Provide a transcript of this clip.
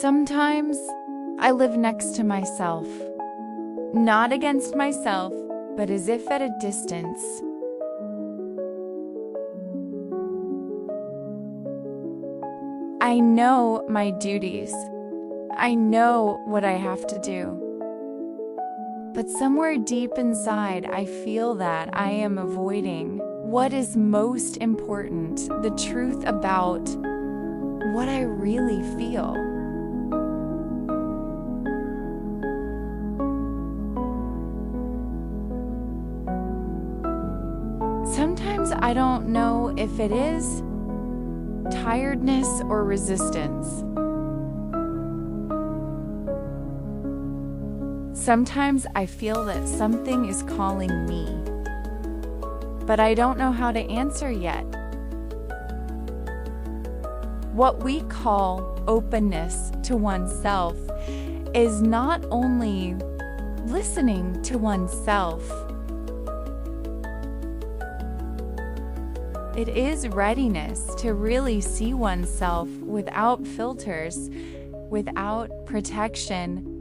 Sometimes I live next to myself, not against myself, but as if at a distance. I know my duties. I know what I have to do. But somewhere deep inside, I feel that I am avoiding what is most important, the truth about what I really feel. Sometimes I don't know if it is tiredness or resistance. Sometimes I feel that something is calling me, but I don't know how to answer yet. What we call openness to oneself is not only listening to oneself, it is readiness to really see oneself without filters, without protection,